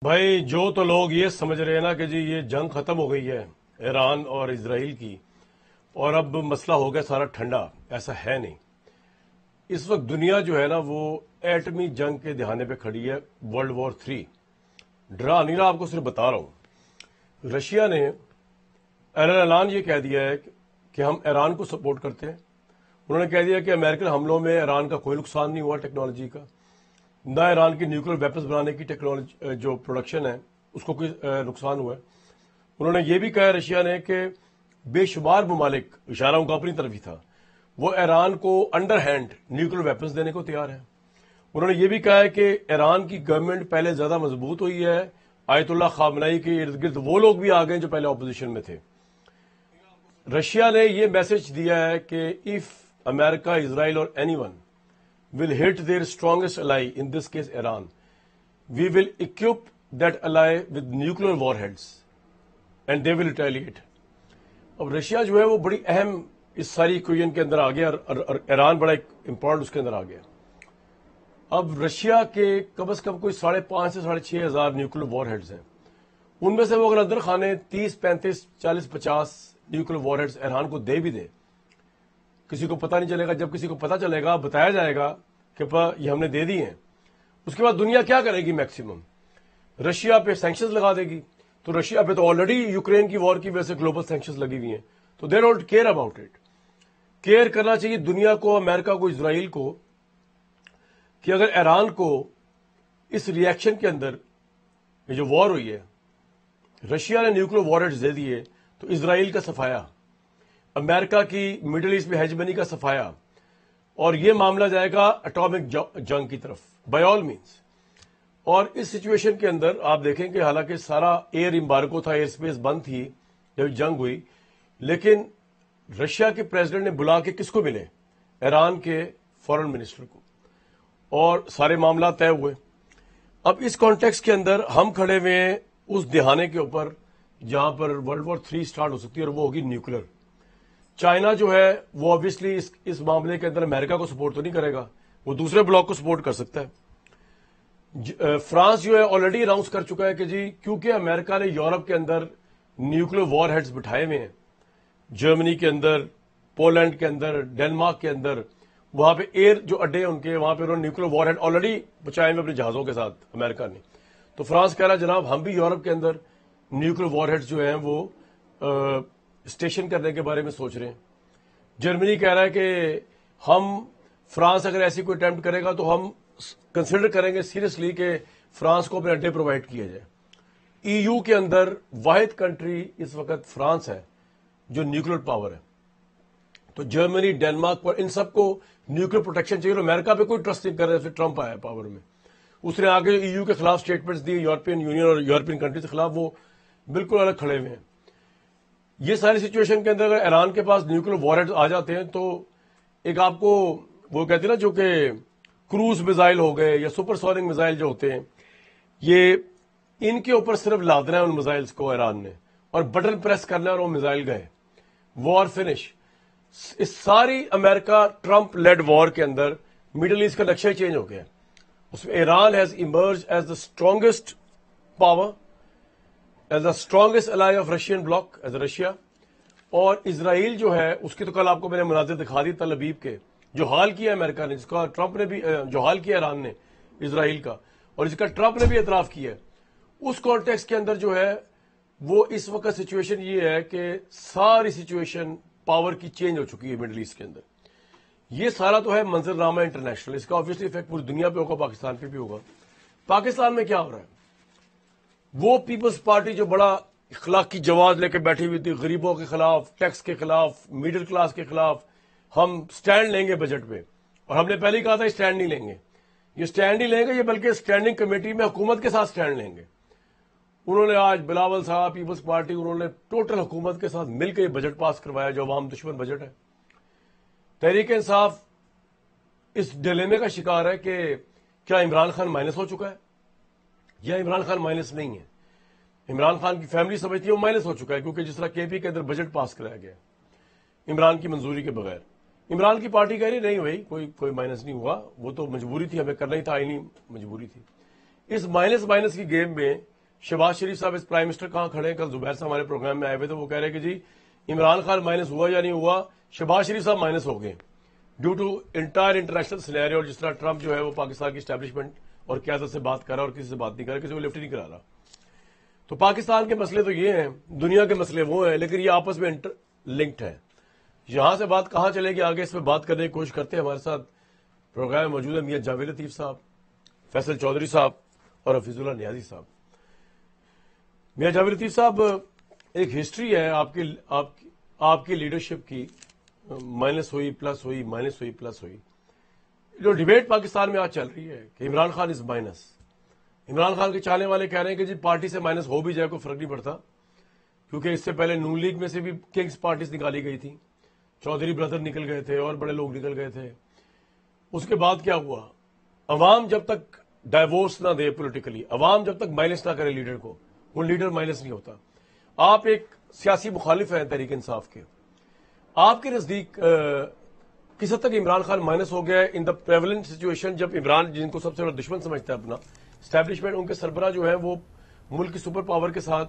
भाई जो तो लोग ये समझ रहे हैं ना कि जी ये जंग खत्म हो गई है ईरान और इसराइल की और अब मसला हो गया सारा ठंडा। ऐसा है नहीं। इस वक्त दुनिया जो है ना वो एटमी जंग के दहाने पे खड़ी है। वर्ल्ड वॉर 3 डरा नहीं रहा, आपको सिर्फ बता रहा हूं। रशिया ने ऐलान ये कह दिया है कि हम ईरान को सपोर्ट करते हैं। उन्होंने कह दिया कि अमेरिकन हमलों में ईरान का कोई नुकसान नहीं हुआ टेक्नोलॉजी का, ना ईरान की न्यूक्लियर वेपन्स बनाने की टेक्नोलॉजी जो प्रोडक्शन है उसको कोई नुकसान हुआ है। उन्होंने ये भी कहा रशिया ने कि बेशुमार ममालिक, इशारा उनका अपनी तरफ ही था, वो ईरान को अंडर हैंड न्यूक्लियर वेपन्स देने को तैयार है। उन्होंने ये भी कहा है कि ईरान की गवर्नमेंट पहले ज्यादा मजबूत हुई है। आयतुल्ला खामनाई के इर्द गिर्द वो लोग भी आ गए जो पहले ऑपोजिशन में थे। रशिया ने यह मैसेज दिया है कि इफ अमेरिका, इजराइल और anyone will hit their strongest ally, in this case Iran, we will equip that ally with nuclear warheads and they will retaliate. अब रशिया जो है वो बड़ी अहम इस सारी इक्वेशन के अंदर आ गया और ईरान बड़ा एक इंपॉर्टेंट उसके अंदर आ गया। अब रशिया के कम से कम कोई 5,500 से 6,500 न्यूक्लियर वॉरहेड्स हैं। उनमें से वो अगर अंदर खाने 30, 35, 40, 50 न्यूक्लियर वॉरहेड्स ईरान को दे भी दे, किसी को पता नहीं चलेगा। जब किसी को पता चलेगा, बताया जाएगा कि ये हमने दे दी हैं, उसके बाद दुनिया क्या करेगी? मैक्सिमम रशिया पे सैंक्शंस लगा देगी। तो रशिया पे तो ऑलरेडी यूक्रेन की वॉर की वजह से ग्लोबल सैंक्शंस लगी हुई हैं, तो they don't care about it. Care करना चाहिए दुनिया को, अमेरिका को, इसराइल को, कि अगर ईरान को इस रिएक्शन के अंदर ये जो वॉर हुई है, रशिया ने न्यूक्लियर वॉरहेड्स दे दिए, तो इसराइल का सफाया, अमेरिका की मिडिल ईस्ट में हेजमनी का सफाया, और यह मामला जाएगा एटॉमिक जंग की तरफ बाय ऑल मीन्स। और इस सिचुएशन के अंदर आप देखें कि हालांकि सारा एयर एम्बार्गो था, एयर स्पेस बंद थी जब जंग हुई, लेकिन रशिया के प्रेसिडेंट ने बुला के किसको मिले? ईरान के फॉरेन मिनिस्टर को, और सारे मामला तय हुए। अब इस कॉन्टेक्स्ट के अंदर हम खड़े हुए हैं उस दिहाने के ऊपर जहां पर वर्ल्ड वॉर 3 स्टार्ट हो सकती है, और वो होगी न्यूक्लियर। चाइना जो है वो ऑब्वियसली इस मामले के अंदर अमेरिका को सपोर्ट तो नहीं करेगा, वो दूसरे ब्लॉक को सपोर्ट कर सकता है। फ्रांस जो है ऑलरेडी अनाउंस कर चुका है कि जी क्योंकि अमेरिका ने यूरोप के अंदर न्यूक्लियर वॉर हेड्स बिठाए हुए हैं, जर्मनी के अंदर, पोलैंड के अंदर, डेनमार्क के अंदर, वहां पे एयर जो अड्डे हैं उनके, वहां पे उन्होंने न्यूक्लियर वॉर हेड ऑलरेडी बचाए हुए अपने जहाजों के साथ अमेरिका ने। तो फ्रांस कह रहा है जनाब हम भी यूरोप के अंदर न्यूक्लियर वॉर हेड्स जो हैं वो स्टेशन करने के बारे में सोच रहे हैं। जर्मनी कह रहा है कि हम, फ्रांस अगर ऐसी कोई अटेम्प्ट करेगा तो हम कंसिडर करेंगे सीरियसली कि फ्रांस को अपने अड्डे प्रोवाइड किए जाए। ईयू के अंदर वाहिद कंट्री इस वक्त फ्रांस है जो न्यूक्लियर पावर है। तो जर्मनी, डेनमार्क पर इन सबको न्यूक्लियर प्रोटेक्शन चाहिए। अमेरिका पे कोई ट्रस्ट नहीं कर रहा है। ट्रंप आया पावर में, उसने आगे ईयू के खिलाफ स्टेटमेंट्स दिए, यूरोपियन यूनियन और यूरोपियन कंट्री के खिलाफ वो बिल्कुल अलग खड़े हुए हैं। ये सारी सिचुएशन के अंदर अगर ईरान के पास न्यूक्लियर वॉरहेड्स आ जाते हैं तो एक आपको वो कहते हैं ना, जो कि क्रूज मिसाइल हो गए या सुपरसोनिक मिसाइल जो होते हैं, ये इनके ऊपर सिर्फ लादना है उन मिसाइल्स को ईरान ने, और बटन प्रेस करना है और वो मिसाइल गए, वॉर फिनिश। इस सारी अमेरिका ट्रंप लेड वॉर के अंदर मिडिल ईस्ट का नक्शा ही चेंज हो गया। उसमें Iran has emerge as the strongest power, as the strongest ally of Russian bloc, as Russia. और इसराइल जो है उसकी तो कल आपको मैंने मुनाजिर दिखा दी तल अबीब के, जो हाल किया अमेरिका ने, जिसका ट्रंप ने भी, जो हाल किया ईरान ने इसराइल का, और जिसका ट्रंप ने भी एतराफ किया। उस कॉन्टेक्स्ट के अंदर जो है वो इस वक्त सिचुएशन ये है कि सारी सिचुएशन पावर की चेंज हो चुकी है मिडिल ईस्ट के अंदर। ये सारा तो है मंजरनामा इंटरनेशनल, इसका ऑब्वियसली इफेक्ट पूरी दुनिया पे होगा, पाकिस्तान पे भी होगा। पाकिस्तान में क्या हो रहा है? वो पीपल्स पार्टी जो बड़ा इखलाकी जवाब लेके बैठी हुई थी, गरीबों के खिलाफ, टैक्स के खिलाफ, मिडिल क्लास के खिलाफ, हम स्टैंड लेंगे बजट पे, और हमने पहले ही कहा था स्टैंड नहीं लेंगे, ये स्टैंड नहीं लेंगे, ये बल्कि स्टैंडिंग कमेटी में हुकूमत के साथ स्टैंड लेंगे। उन्होंने आज बिलावल साहब, पीपल्स पार्टी, उन्होंने टोटल हुकूमत के साथ मिलकर ये बजट पास करवाया जो अवाम दुश्मन बजट है। तहरीक इंसाफ इस डिलेमे का शिकार है कि क्या इमरान खान माइनस हो चुका है या इमरान खान माइनस नहीं है। इमरान खान की फैमिली समझती है वो माइनस हो चुका है, क्योंकि जिस तरह केपी के अंदर बजट पास कराया गया इमरान की मंजूरी के बगैर, इमरान की पार्टी कह रही नहीं भाई कोई माइनस नहीं हुआ, वो तो मजबूरी थी, हमें करना ही था, आईनी मजबूरी थी। इस माइनस माइनस की गेम में शहबाज शरीफ साहब इस प्राइम मिनिस्टर कहां खड़े हैं? कल जुबैर साहब हमारे प्रोग्राम में आए हुए थे, वो कह रहे हैं कि जी इमरान खान माइनस हुआ या नहीं हुआ, शहबाज शरीफ साहब माइनस हो गए due to entire international scenario. और जिस तरह ट्रंप जो है वो पाकिस्तान की स्टैब्लिशमेंट और क्यादत से बात कर रहा है और किसी से बात नहीं कर रहा, किसी को लिफ्ट नहीं करा रहा। तो पाकिस्तान के मसले तो ये हैं, दुनिया के मसले वो हैं, लेकिन ये आपस में इंटरलिंक्ड है। यहां से बात कहां चलेगी आगे, इस पर बात करने की कोशिश करते हैं। हमारे साथ प्रोग्राम में मौजूद है मियां जावेद लतीफ साहब, फैसल चौधरी साहब और हफीजुल्लाह नियाजी साहब। मियां जावेद लतीफ साहब, एक हिस्ट्री है आपकी लीडरशिप की, माइनस हुई प्लस हुई, माइनस हुई प्लस हुई। जो डिबेट पाकिस्तान में आज चल रही है कि इमरान खान इज माइनस, इमरान खान के चाहने वाले कह रहे हैं कि जी पार्टी से माइनस हो भी जाए कोई फर्क नहीं पड़ता, क्योंकि इससे पहले नून लीग में से भी किंग्स पार्टीज निकाली गई थी, चौधरी ब्रदर निकल गए थे और बड़े लोग निकल गए थे। उसके बाद क्या हुआ, अवाम जब तक डाइवोर्स ना दे पॉलिटिकली, अवाम जब तक माइनस ना करे लीडर को, वो लीडर माइनस नहीं होता। आप एक सियासी मुखालिफ हैं तहरीक इंसाफ के, आपके नजदीक किस हद तक इमरान खान माइनस हो गया है इन द प्रेवलेंट सिचुएशन, जब इमरान, जिनको सबसे बड़ा दुश्मन समझता है अपना स्टैब्लिशमेंट, उनके सरबरा जो है वो मुल्क की सुपर पावर के साथ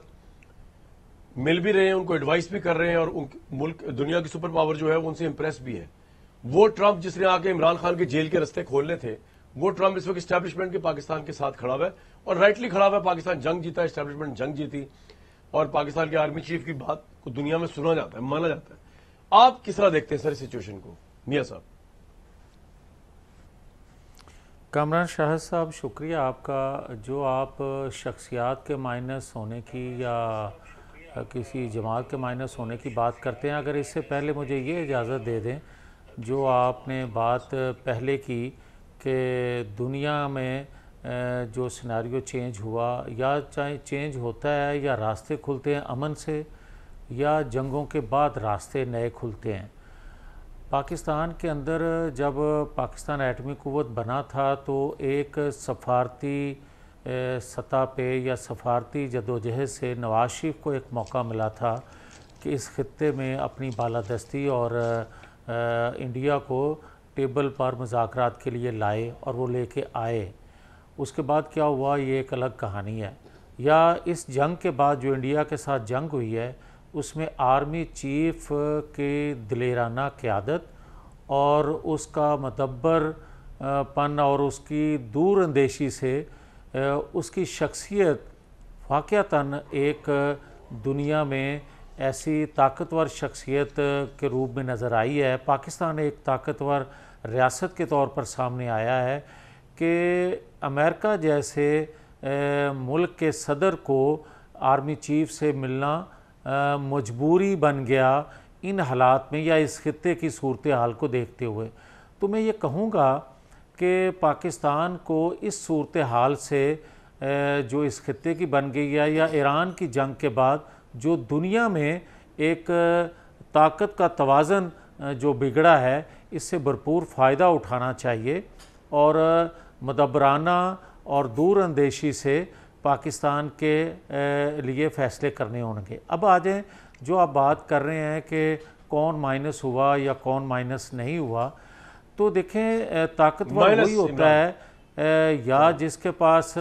मिल भी रहे हैं, उनको एडवाइस भी कर रहे हैं, और मुल्क दुनिया की सुपर पावर जो है वो उनसे इंप्रेस भी है। वो ट्रंप जिसने आके इमरान खान के जेल के रास्ते खोलने थे, वो ट्रंप इस वक्त स्टैब्लिशमेंट के पाकिस्तान के साथ खड़ा हुआ है, और राइटली खड़ा हुआ है। पाकिस्तान जंग जीता, स्टैब्लिशमेंट जंग जीती, और पाकिस्तान के आर्मी चीफ की बात को दुनिया में सुना जाता है, माना जाता है। आप किस तरह देखते हैं सर सिचुएशन को, मियां साहब? कामरान शाहिद साहब, शुक्रिया आपका। जो आप शख्सियात के माइनस होने की या किसी जमात के माइनस होने की बात करते हैं, अगर इससे पहले मुझे ये इजाज़त दे दें, जो आपने बात पहले की कि दुनिया में जो सिनेरियो चेंज हुआ, या चाहे चेंज होता है या रास्ते खुलते हैं अमन से, या जंगों के बाद रास्ते नए खुलते हैं। पाकिस्तान के अंदर जब पाकिस्तान एटमी क़ुव्वत बना था तो एक सफारती सतह पे या सफारती जदोजहद से नवाज शरीफ को एक मौका मिला था कि इस खित्ते में अपनी बालादस्ती और इंडिया को टेबल पर मुज़ाकरात के लिए लाए, और वो लेके आए। उसके बाद क्या हुआ, ये एक अलग कहानी है। या इस जंग के बाद जो इंडिया के साथ जंग हुई है, उसमें आर्मी चीफ के दिलेराना क़यादत और उसका मदब्बर पन और उसकी दूर अंदेशी से उसकी शख्सियत वाक़यातन एक दुनिया में ऐसी ताकतवर शख्सियत के रूप में नज़र आई है। पाकिस्तान एक ताकतवर रियासत के तौर पर सामने आया है कि अमेरिका जैसे मुल्क के सदर को आर्मी चीफ से मिलना मजबूरी बन गया इन हालात में, या इस खित्ते की सूरत हाल को देखते हुए। तो मैं ये कहूँगा कि पाकिस्तान को इस सूरत हाल से जो इस खित्ते की बन गई है, या ईरान की जंग के बाद जो दुनिया में एक ताकत का तवाज़न जो बिगड़ा है, इससे भरपूर फ़ायदा उठाना चाहिए और मदबराना और दूर अंदेशी से पाकिस्तान के लिए फ़ैसले करने होंगे। अब आ जाएँ, जो आप बात कर रहे हैं कि कौन माइनस हुआ या कौन माइनस नहीं हुआ, तो देखें ताकतवर वही होता है या जिसके पास,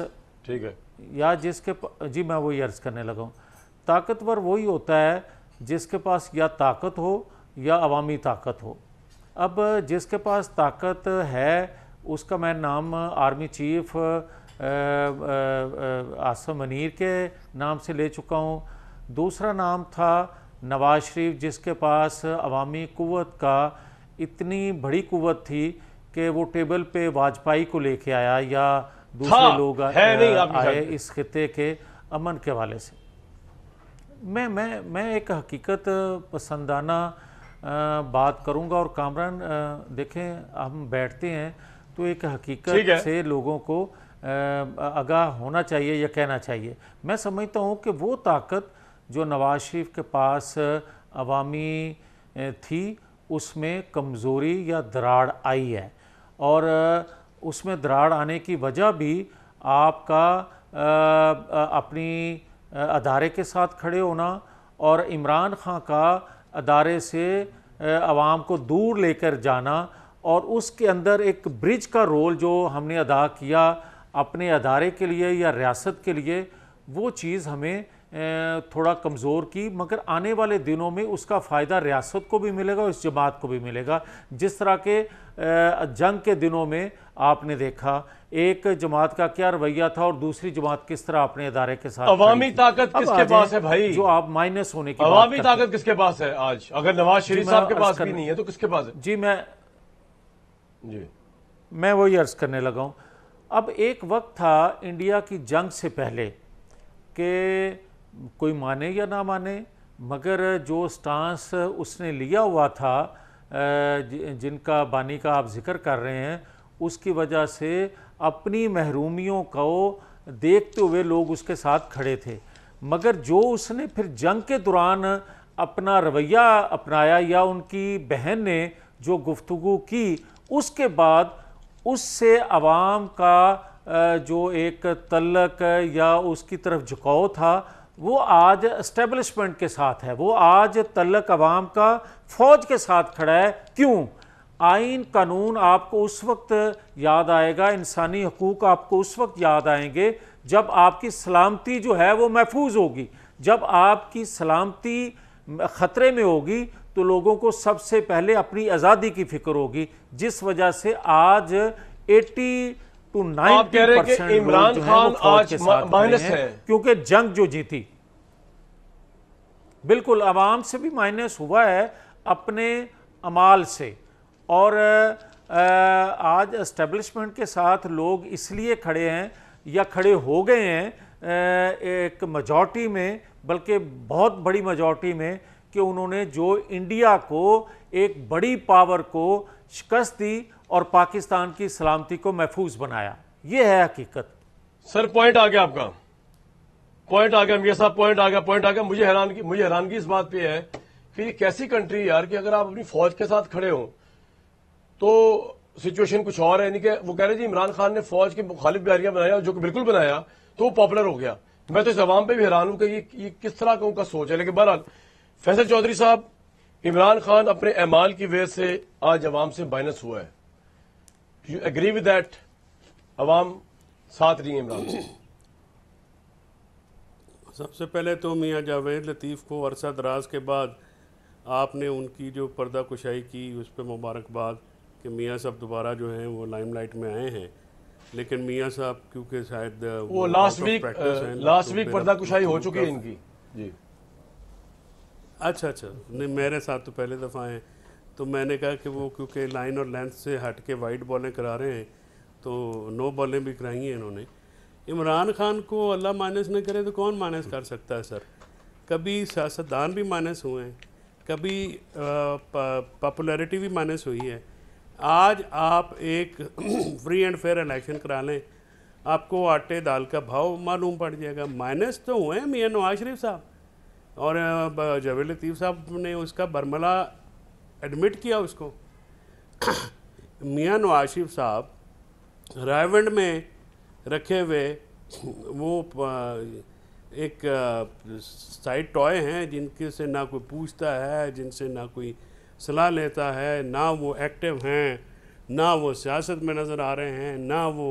ठीक है, या जिसके जी मैं वही अर्ज़ करने लगा हूँ, ताकतवर वही होता है जिसके पास या ताकत हो या अवामी ताकत हो। अब जिसके पास ताकत है उसका मैं नाम आर्मी चीफ आसिम मुनीर के नाम से ले चुका हूँ। दूसरा नाम था नवाज शरीफ, जिसके पास अवामी क़ुव्वत का इतनी बड़ी क़ुव्वत थी कि वो टेबल पे वाजपेयी को लेके आया, या दूसरे लोग आए इस खित्ते के अमन के हवाले से। मैं एक हकीकत पसंदाना बात करूंगा, और कामरान देखें हम बैठते हैं तो एक हकीकत से लोगों को आगाह होना चाहिए या कहना चाहिए। मैं समझता हूं कि वो ताकत जो नवाज शरीफ के पास अवामी थी, उसमें कमज़ोरी या दरार आई है, और उसमें दरार आने की वजह भी आपका अपनी अदारे के साथ खड़े होना और इमरान खान का अदारे से अवाम को दूर लेकर जाना, और उसके अंदर एक ब्रिज का रोल जो हमने अदा किया अपने अदारे के लिए या रियासत के लिए, वो चीज़ हमें थोड़ा कमज़ोर की, मगर आने वाले दिनों में उसका फ़ायदा रियासत को भी मिलेगा और इस जमात को भी मिलेगा। जिस तरह के जंग के दिनों में आपने देखा एक जमात का क्या रवैया था और दूसरी जमात किस तरह अपने अदारे के साथ अवामी ताकत किसके पास है भाई? जो आप माइनस होने की अवामी ताकत किसके पास है आज? अगर नवाज शरीफ साहब के पास भी नहीं है तो किसके पास है? जी मैं वही अर्ज करने लगा हूं। अब एक वक्त था इंडिया की जंग से पहले कि कोई माने या ना माने, मगर जो स्टांस उसने लिया हुआ था, जिनका बानी का आप जिक्र कर रहे हैं, उसकी वजह से अपनी महरूमियों को देखते हुए लोग उसके साथ खड़े थे। मगर जो उसने फिर जंग के दौरान अपना रवैया अपनाया या उनकी बहन ने जो गुफ्तगू की, उसके बाद उससे अवाम का जो एक तल्लक या उसकी तरफ झुकाव था, वो आज एस्टेब्लिशमेंट के साथ है। वो आज तल्लक अवाम का फौज के साथ खड़ा है। क्यों? आइन कानून आपको उस वक्त याद आएगा, इंसानी हकूक़ आपको उस वक्त याद आएंगे जब आपकी सलामती जो है वो महफूज होगी। जब आपकी सलामती ख़तरे में होगी तो लोगों को सबसे पहले अपनी आज़ादी की फिक्र होगी, जिस वजह से आज 80 to 90% इमरान खान आज माइनस है क्योंकि जंग जो जीती। बिल्कुल अवाम से भी माइनस हुआ है अपने अमाल से, और आज एस्टेब्लिशमेंट के साथ लोग इसलिए खड़े हैं या खड़े हो गए हैं एक मेजॉरिटी में, बल्कि बहुत बड़ी मेजॉरिटी में, कि उन्होंने जो इंडिया को एक बड़ी पावर को शिकस्त दी और पाकिस्तान की सलामती को महफूज बनाया। यह है हकीकत। सर पॉइंट आ गया आपका, पॉइंट आ गया मियां साहब, पॉइंट आ गया। मुझे हैरानगी इस बात पे है कि ये कैसी कंट्री यार कि अगर आप अपनी फौज के साथ खड़े हो तो सिचुएशन कुछ और है। नहीं कि वो कह रहे जी इमरान खान ने फौज के मुखालिफ बयानिया बनाया, जो कि बिल्कुल बनाया तो वो पॉपुलर हो गया। मैं तो इस अवाम पे भी हैरान हूं कि ये किस तरह का उनका सोच है। लेकिन बहरहाल फैसल चौधरी साहब, इमरान खान अपने अमाल की वजह से आज अवाम से माइनस हुआ है। You agree with that? अवाम साथ रही है इमरान से। सबसे पहले तो मियां जावेद लतीफ़ को अरसा दराज के बाद आपने उनकी जो पर्दा कुशाई की उस पर मुबारकबाद कि मियां साहब दोबारा जो हैं वो लाइमलाइट में आए हैं। लेकिन मियां साहब क्योंकि शायद वो लास्ट वीक पर्दा कुशाई हो चुकी है इनकी जी। अच्छा नहीं, मेरे साथ तो पहले दफ़ा हैं, तो मैंने कहा कि वो क्योंकि लाइन और लेंथ से हट के वाइड बॉलें करा रहे हैं तो नो बॉलें भी कराई हैं इन्होंने। इमरान खान को अल्लाह माइनस न करे तो कौन माइनस कर सकता है सर? कभी सियासतदान भी माइनस हुए हैं, कभी पॉपुलैरिटी भी माइनस हुई है। आज आप एक फ्री एंड फेयर इलेक्शन करा लें, आपको आटे दाल का भाव मालूम पड़ जाएगा। माइनस तो हुए हैं मियां नवाज शरीफ साहब, और जावेद लतीफ़ साहब ने उसका बरमला एडमिट किया उसको। मियां नवाज शरीफ साहब रायवंड में रखे हुए वो एक साइड टॉय हैं जिनके से ना कोई पूछता है, जिनसे ना कोई सलाह लेता है, ना वो एक्टिव हैं, ना वो सियासत में नज़र आ रहे हैं, ना वो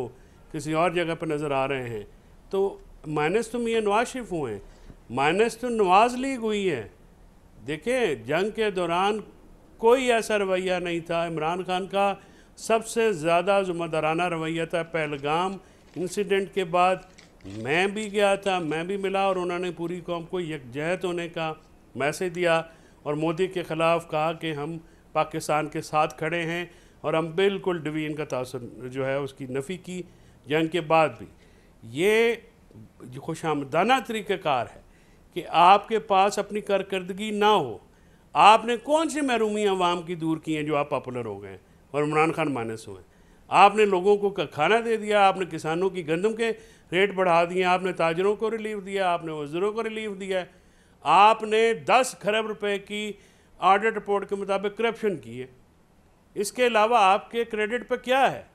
किसी और जगह पर नज़र आ रहे हैं। तो माइनस तो मियां नवाज शरीफ हुए हैं, माइनस तो नवाज लीग हुई है। देखिए जंग के दौरान कोई ऐसा रवैया नहीं था। इमरान खान का सबसे ज़्यादा ज़िम्मेदाराना रवैया था। पहलगाम इंसिडेंट के बाद मैं भी गया था, मैं भी मिला, और उन्होंने पूरी कौम को यकजहत होने का मैसेज दिया और मोदी के ख़िलाफ़ कहा कि हम पाकिस्तान के साथ खड़े हैं, और हम बिल्कुल डिवीज़न का तासुर जो है उसकी नफ़ी की जंग के बाद भी। ये खुशामदाना तरीक़ाकार है कि आपके पास अपनी कारकर्दगी ना हो। आपने कौन सी महरूमी अवाम की दूर की हैं जो आप पॉपुलर हो गए और इमरान खान माइनस हुए? आपने लोगों को खाना दे दिया, आपने किसानों की गंदम के रेट बढ़ा दिए, आपने ताजरों को रिलीफ दिया, आपने वज़ीरों को रिलीफ दिया, आपने 10 खरब रुपए की ऑडिट रिपोर्ट के मुताबिक करप्शन की है। इसके अलावा आपके क्रेडिट पर क्या है?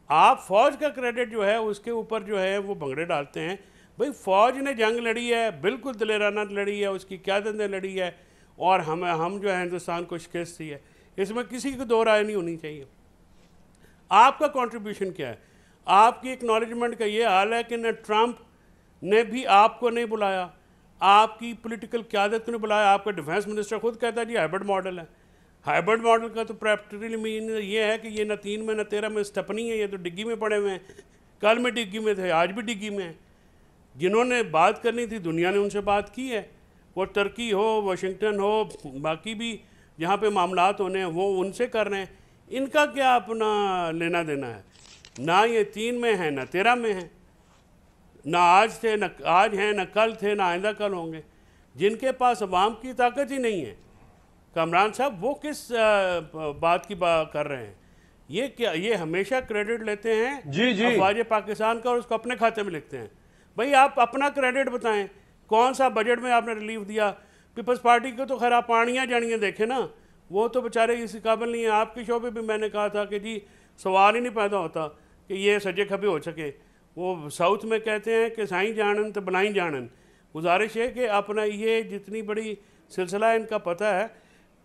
आप फ़ौज का क्रेडिट जो है उसके ऊपर जो है वो भंगड़े डालते हैं। भाई फ़ौज ने जंग लड़ी है, बिल्कुल दिलेराना लड़ी है, उसकी क़यादत ने लड़ी है, और हम जो है हिंदुस्तान को शिकस्त दी है। इसमें किसी को दो राय नहीं होनी चाहिए। आपका कंट्रीब्यूशन क्या है? आपकी एक्नॉलेजमेंट का ये हाल है कि न ट्रंप ने भी आपको नहीं बुलाया, आपकी पॉलिटिकल क़यादत को नहीं बुलाया। आपका डिफेंस मिनिस्टर खुद कहता है जी हाइब्रिड मॉडल है। हाइब्रिड मॉडल का तो प्रैक्टिकली मीन ये है कि ये न 3 में न 13 में स्टपनी है, ये तो डिग्गी में पड़े हुए हैं। कल में डिग्गी में थे, आज भी डिग्गी में हैं। जिन्होंने बात करनी थी दुनिया ने उनसे बात की है, वो तुर्की हो, वाशिंगटन हो, बाकी भी जहाँ पे मामलात होने हैं वो उनसे कर रहे हैं। इनका क्या अपना लेना देना है? ना ये 3 में है ना 13 में है, ना आज थे ना आज हैं, ना कल थे, ना आइंदा कल होंगे। जिनके पास अवाम की ताकत ही नहीं है, कामरान साहब वो किस बात की बात कर रहे हैं? ये क्या, ये हमेशा क्रेडिट लेते हैं जी जी अफवाज पाकिस्तान का और उसको अपने खाते में लिखते हैं। भाई आप अपना क्रेडिट बताएं, कौन सा बजट में आपने रिलीफ दिया? पीपल्स पार्टी को तो खैर आप पानियाँ जानियाँ देखें ना, वो तो बेचारे इस काबिल नहीं है। आपके शो पे भी मैंने कहा था कि जी सवाल ही नहीं पैदा होता कि ये सजे खबे हो सके। वो साउथ में कहते हैं कि साईं जानन तो बनाई जानन। गुजारिश है कि अपना ये जितनी बड़ी सिलसिला इनका पता है,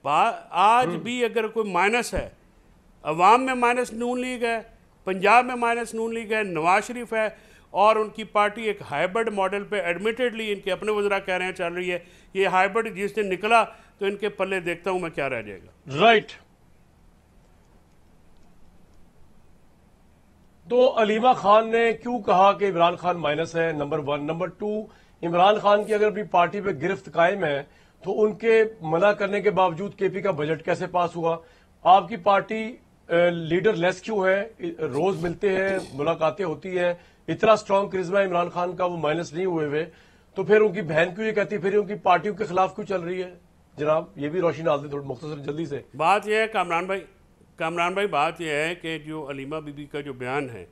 आज भी अगर कोई माइनस है, अवाम में माइनस नून लीग है, पंजाब में माइनस नून लीग है, नवाज शरीफ है, और उनकी पार्टी एक हाइब्रिड मॉडल पे एडमिटेडली इनके अपने वज़रा कह रहे हैं चल रही है। ये हाइब्रिड जिस दिन निकला तो इनके पल्ले देखता हूं मैं क्या रह जाएगा। राइट। तो अलीमा खान ने क्यों कहा कि इमरान खान माइनस है? नंबर 1। नंबर 2, इमरान खान की अगर अपनी पार्टी पे गिरफ्त कायम है तो उनके मना करने के बावजूद केपी का बजट कैसे पास हुआ? आपकी पार्टी लीडर लेस क्यों है? रोज मिलते हैं, मुलाकातें होती हैं, इतना स्ट्रांग करिश्मा इमरान खान का, वो माइनस नहीं हुए हुए। तो फिर उनकी बहन क्यों ये कहती, फिर उनकी पार्टियों के खिलाफ क्यों चल रही है? जनाब ये भी रोशनी डाल दें थोड़ी मुख्तसर जल्दी से। बात यह है कामरान भाई बात यह है कि जो अलीमा बीबी का जो बयान है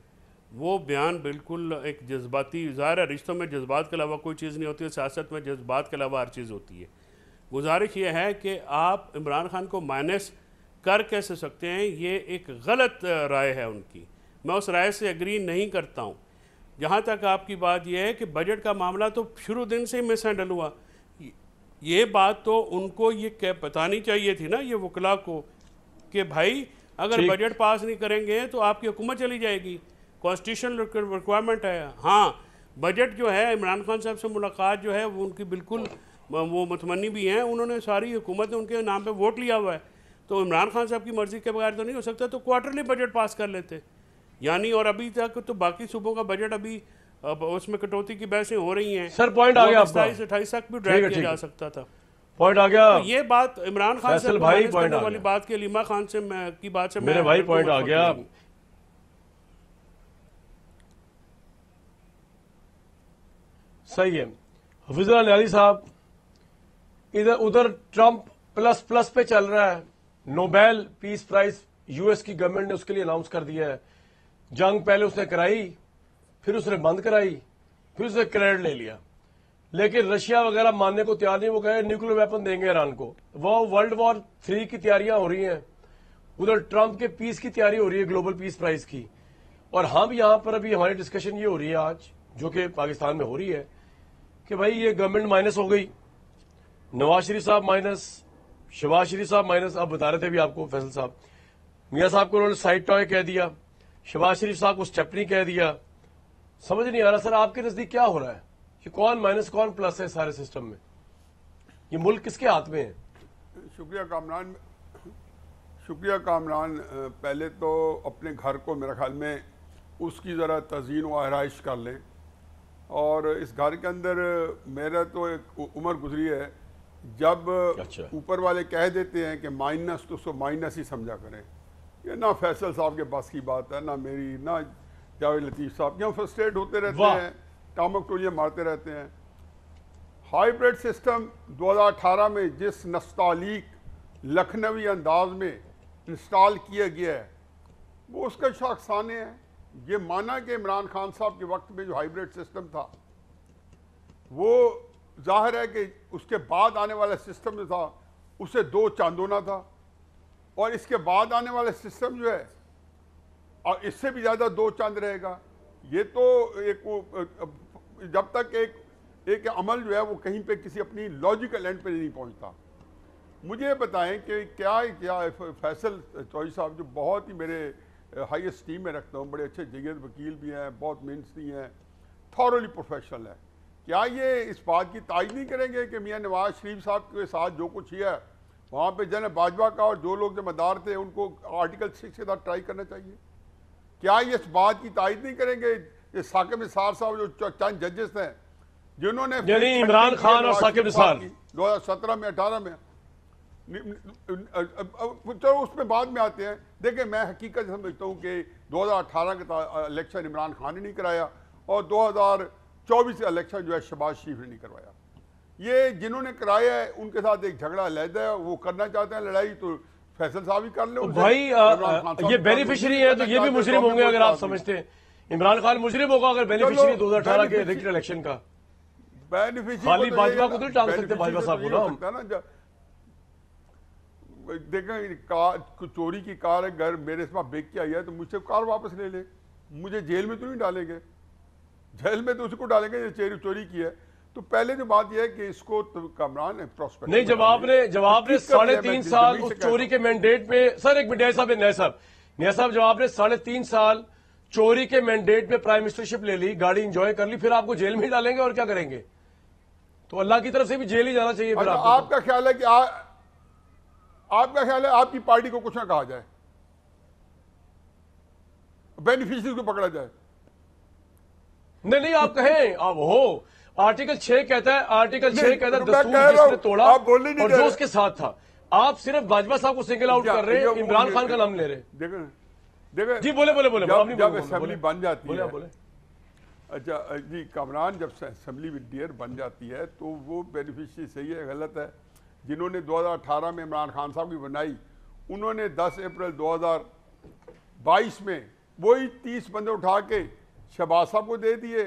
वो बयान बिल्कुल एक जज्बाती, ज़ाहिर है रिश्तों में जज्बात के अलावा कोई चीज़ नहीं होती है, सियासत में जज्बात के अलावा हर चीज़ होती है। गुजारिश ये है कि आप इमरान खान को माइनस कर कैसे सकते हैं, ये एक गलत राय है उनकी। मैं उस राय से एग्री नहीं करता हूँ। जहाँ तक आपकी बात यह है कि बजट का मामला तो शुरू दिन से ही मिसहैंडल हुआ, ये बात तो उनको ये बतानी चाहिए थी ना ये वकला को कि भाई अगर बजट पास नहीं करेंगे तो आपकी हुकूमत चली जाएगी, कॉन्स्टिट्यूशनल रिक्वायरमेंट है। हाँ, बजट जो है, इमरान खान साहब से मुलाकात जो है वो उनकी बिल्कुल वो मुतमन्नी भी हैं, उन्होंने सारी हुकूमत ने उनके नाम पे वोट लिया हुआ है, तो इमरान खान साहब की मर्ज़ी के बगैर तो नहीं हो सकता। तो क्वार्टरली बजट पास कर लेते यानी, और अभी तक तो बाकी सूबों का बजट अभी उसमें कटौती की बहसें हो रही हैं। सर पॉइंट आ गया, 27-28 तक भी ड्रैग किया जा सकता था। पॉइंट आ गया। तो ये बात इमरान खान से भाई पॉइंट वाली बात की अलीमा खान से की बात से मेरे भाई पॉइंट आ गया। सही है। हफीजुल्लाह नियाज़ी साहब, इधर उधर ट्रंप प्लस प्लस पे चल रहा है। नोबेल पीस प्राइज यूएस की गवर्नमेंट ने उसके लिए अनाउंस कर दिया है। जंग पहले उसने कराई, फिर उसने बंद कराई, फिर उसने क्रेडिट ले लिया, लेकिन रशिया वगैरह मानने को तैयार नहीं। वो कहे न्यूक्लियर वेपन देंगे ईरान को। वो वर्ल्ड वॉर 3 की तैयारियां हो रही हैं, उधर ट्रंप के पीस की तैयारी हो रही है, ग्लोबल पीस प्राइज की। और हम यहां पर अभी हमारी डिस्कशन ये हो रही है आज, जो कि पाकिस्तान में हो रही है, कि भाई ये गवर्नमेंट माइनस हो गई, नवाज शरीफ साहब माइनस, शहबाज शरीफ साहब माइनस। आप बता रहे थे भी आपको फैसल साहब, मियां साहब को उन्होंने साइड टॉय कह दिया, शहबाज शरीफ साहब को स्टेपनी कह दिया। समझ नहीं आ रहा सर आपके नजदीक क्या हो रहा है, कि कौन माइनस कौन प्लस है सारे सिस्टम में? ये मुल्क किसके हाथ में है? शुक्रिया कामरान। पहले तो अपने घर को मेरे ख्याल में उसकी ज़रा तज़ीन व आराइश कर लें। और इस घर के अंदर मेरा तो एक उम्र गुजरी है जब ऊपर वाले कह देते हैं कि माइनस, तो उसको माइनस ही समझा करें। ये ना फैसल साहब के पास की बात है, ना मेरी, ना जावेद लतीफ़ साहब, यहाँ फ्रस्ट्रेट होते रहते हैं, टामक टोलियाँ मारते रहते हैं। हाइब्रिड सिस्टम 2018 में जिस नस्तालीक लखनवी अंदाज में इंस्टॉल किया गया है वो उसका शाखसाने हैं। ये माना कि इमरान खान साहब के वक्त में जो हाइब्रिड सिस्टम था वो जाहिर है कि उसके बाद आने वाला सिस्टम जो था उसे 2 चांदोना था, और इसके बाद आने वाला सिस्टम जो है और इससे भी ज़्यादा 2 चांद रहेगा। ये तो एक जब तक एक अमल जो है वो कहीं पे किसी अपनी लॉजिकल एंड पे नहीं पहुंचता। मुझे बताएं कि क्या फैसल चौधरी साहब जो बहुत ही मेरे हाई स्टीम में रखता हूँ, बड़े अच्छे जयद वकील भी हैं, बहुत मेहनती हैं, थॉरली प्रोफेशनल है। क्या ये इस बात की तायद नहीं करेंगे कि मियाँ नवाज शरीफ साहब के साथ जो कुछ है वहाँ पे जन भाजपा का और जो लोग जिम्मेदार थे उनको आर्टिकल 6 के साथ ट्राई करना चाहिए? क्या ये इस बात की तायद नहीं करेंगे ये साकिब निसार साहब जो चंद जजेस थे जिन्होंने इमरान खान और साकिब निसार 2017 में 18 में, चलो उसमें बाद में आते हैं। देखिए मैं हकीकत समझता हूँ कि 2018 का इलेक्शन इमरान खान ने नहीं कराया और 2024 का इलेक्शन जो है शहबाज शरीफ ने नहीं करवाया। ये जिन्होंने कराया है उनके साथ एक झगड़ा अलहदा है, वो करना चाहते हैं लड़ाई तो फैसल साहब ही कर ले। तो भाई ये बेनिफिशियरी है तो ये भी मुजरिम होंगे अगर आप समझते हैं इमरान खान मुजरिम होगा अगर बेनिफिशियरी 2018 के रिग्ड इलेक्शन का बेनिफिशियरी खाली भाजपा को तो टांग सकते भाजपा साहब को ना। देखें चोरी की कार है, घर मेरे पास बेच के आई है तो मुझसे कार वापस ले ले, मुझे जेल में तो नहीं डालेंगे, जेल में तो उसको डालेंगे जो चोरी की है। तो पहले जो बात यह है कि इसको तो कामरान है प्रोस्पेक्ट नहीं, जब आपने 3.5 साल उस चोरी के मैंडेट पे, सर एक मिनट नया साहब जब आपने 3.5 साल चोरी के मैंडेट पे प्राइम मिनिस्टरशिप ले ली, गाड़ी एंजॉय कर ली, फिर आपको जेल में ही डालेंगे और क्या करेंगे? तो अल्लाह की तरफ से भी जेल ही जाना चाहिए। फिर आपका ख्याल है कि आपका ख्याल है आपकी पार्टी को कुछ ना कहा जाए, बेनिफिशियरी को पकड़ा जाए? नहीं आप कहें, आप हो आर्टिकल 6 कहता है दस्तूर जिसने तोड़ा और जो उसके साथ था। आप सिर्फ भाजपा साहब को सिंगल आउट कर रहे हैं, इमरान खान का नाम ले रहे हैं। देखो जी बोले जब असेंबली बन जाती है, अच्छा जी कामरान, जब असेंबली विद डियर बन जाती है तो वो बेनिफिशियरी सही है गलत है? जिन्होंने 2018 में इमरान खान साहब की बनाई उन्होंने 10 अप्रैल 2022 में वही 30 बंदे उठा के शहबाज साहब को दे दिए,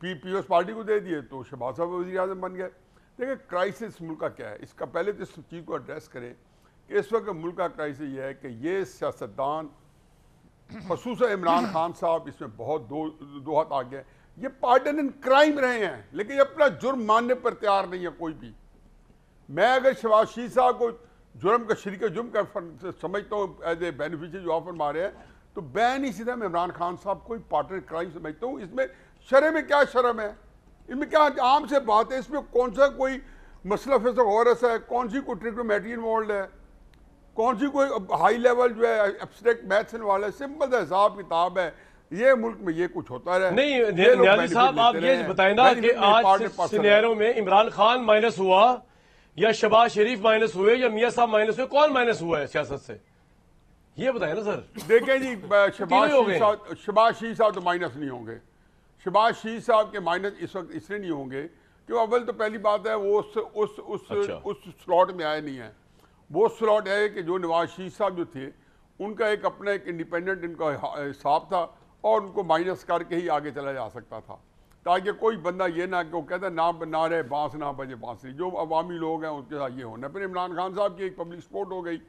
पीपीएस पार्टी को दे दिए, तो शहबाज साहब वज़ीर आज़म बन गए। देखिए क्राइसिस मुल्क का क्या है, इसका पहले तो इस चीज़ को एड्रेस करें कि इस वक्त मुल्क का क्राइसिस ये है कि ये सियासतदान ख़ुसूसन इमरान खान साहब इसमें बहुत दो हाथ आ गए। ये पार्टनर इन क्राइम रहे हैं लेकिन अपना जुर्म मानने पर तैयार नहीं है कोई भी। मैं अगर शहबाज शरीफ साहब को जुर्म का शरीक जुर्म का समझता हूँ एज ए बेनिफिशियरी जो ऑफर मारे हैं, तो बैन ही सीधा मैं इमरान खान साहब को पार्टनर क्राइम समझता हूँ। इसमें शर्म में क्या शर्म है, इनमें क्या आम से बात है, इसमें कौन सा कोई मसला फैसला गौरस है, कौन सी कोई ट्रिग्नोमेट्री इन्वॉल्व है, कौन सी कोई हाई लेवल जो है एब्स्ट्रैक्ट मैथ्स वाला है, सिंपल सा हिसाब किताब है। ये मुल्क में ये कुछ होता है नहीं। न्याजी साहब आप ये बताएं ना कि आज सिनेरियो में इमरान खान माइनस हुआ या शहबाज शरीफ माइनस हुए या मियां साहब माइनस हुए, कौन माइनस हुआ है सियासत से, ये बताएं ना सर। देखें जी शहबाज शरीफ साहब तो माइनस नहीं होंगे। शहबाज शरीफ साहब के माइनस इस वक्त इसलिए नहीं होंगे कि अव्वल तो पहली बात है वो उस स्लॉट में आए नहीं है। वो स्लॉट है कि जो नवाज शरीफ साहब जो थे उनका एक अपना एक इंडिपेंडेंट इनका हिसाब था और उनको माइनस करके ही आगे चला जा सकता था, ताकि कोई बंदा ये ना कि वो कहता ना रहे बांस ना बजे बांसुरी, जो अवामी लोग हैं उनके साथ ये होना। फिर इमरान खान साहब की एक पब्लिक सपोर्ट हो गई,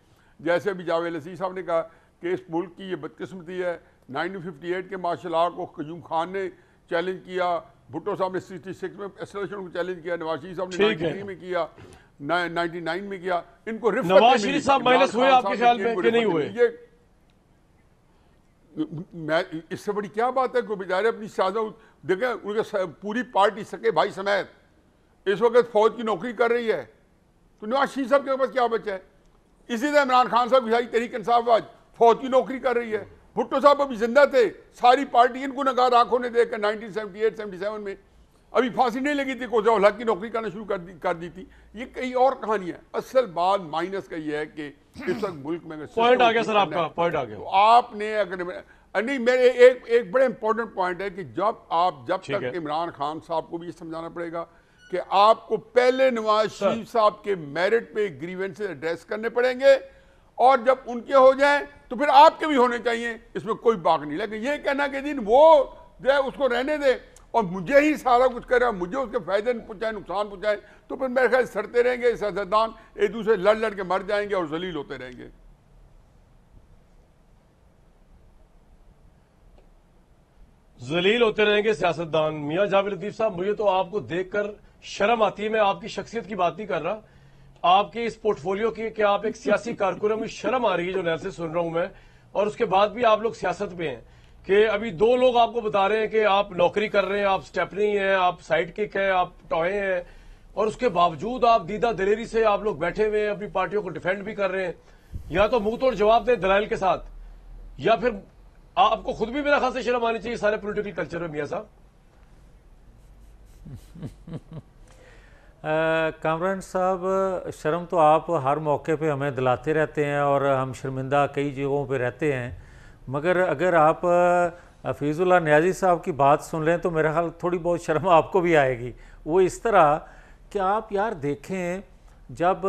जैसे अभी जावेद लसीफ साहब ने कहा कि इस मुल्क की ये बदकिस्मती है। 1958 के मार्शल लॉ को क्यूम खान ने चैलेंज किया, भुट्टो साहब ने 66 में एसोसिएशन को चैलेंज किया, नवाज शरीफ साहब ने 93 में किया, 99 में किया। इनको नवाज शरीफ साहब माइनस हुए आपके ख्याल में कि नहीं हुए? ये मैं इससे बड़ी क्या बात है कि बेचारे अपनी सियासत देखें, उनके पूरी पार्टी सके भाई समेत इस वक्त फौज की नौकरी कर रही है, तो नवाज शरीफ साहब के पास क्या बचा है? इसी तरह इमरान खान साहब की तहरीक इंसाफ आज फौज की नौकरी कर रही है। भुट्टो साहब अभी जिंदा थे, सारी पार्टी इनको नगार आंखों ने देखकर 1978-77 में अभी फांसी नहीं लगी थी, कोजा हक की नौकरी करना शुरू कर दी थी। ये कई और कहानी है। असल बात माइनस का ये है कि इस वक्त मुल्क में पॉइंट आ गया सर, आपका पॉइंट आ गया। तो आपने अगर नहीं, मेरे एक बड़े इंपॉर्टेंट पॉइंट है कि जब तक इमरान खान साहब को भी ये समझाना पड़ेगा कि आपको पहले नवाज शरीफ साहब के मेरिट पे ग्रीवेंसेस एड्रेस करने पड़ेंगे और जब उनके हो जाए तो फिर आपके भी होने चाहिए, इसमें कोई बात नहीं। लेकिन ये कहना कि दिन वो जो है उसको रहने दे और मुझे ही सारा कुछ करे, मुझे उसके फायदे पहुंचाए नुकसान पहुंचाए, तो फिर मेरे ख्याल सड़ते रहेंगे सियासतदान, एक दूसरे लड़ के मर जाएंगे और जलील होते रहेंगे। जलील होते रहेंगे सियासतदान। मियां जावेद लतीफ साहब, मुझे तो आपको देखकर शर्म आती है। मैं आपकी शख्सियत की बात नहीं कर रहा, आपके इस पोर्टफोलियो की कि आप एक सियासी कारकुन, मुझे शर्म आ रही है जो एनालिसिस सुन रहा हूं मैं। और उसके बाद भी आप लोग सियासत में हैं कि अभी 2 लोग आपको बता रहे हैं कि आप नौकरी कर रहे हैं, आप स्टेपनी हैं, आप साइड किक हैं, आप टॉय हैं, और उसके बावजूद आप दीदा दलेरी से आप लोग बैठे हुए हैं, अपनी पार्टियों को डिफेंड भी कर रहे हैं। या तो मुंह तोड़ जवाब दें दलाइल के साथ, या फिर आपको खुद भी मेरा ख्याल से शर्म आनी चाहिए सारे पॉलिटिकल कल्चर में मियां साहब। कामरान साहब, शर्म तो आप हर मौके पे हमें दिलाते रहते हैं और हम शर्मिंदा कई जगहों पे रहते हैं, मगर अगर आप हफीज़ुल्लाह न्याज़ी साहब की बात सुन लें तो मेरा ख्याल थोड़ी बहुत शर्म आपको भी आएगी। वो इस तरह कि आप यार देखें, जब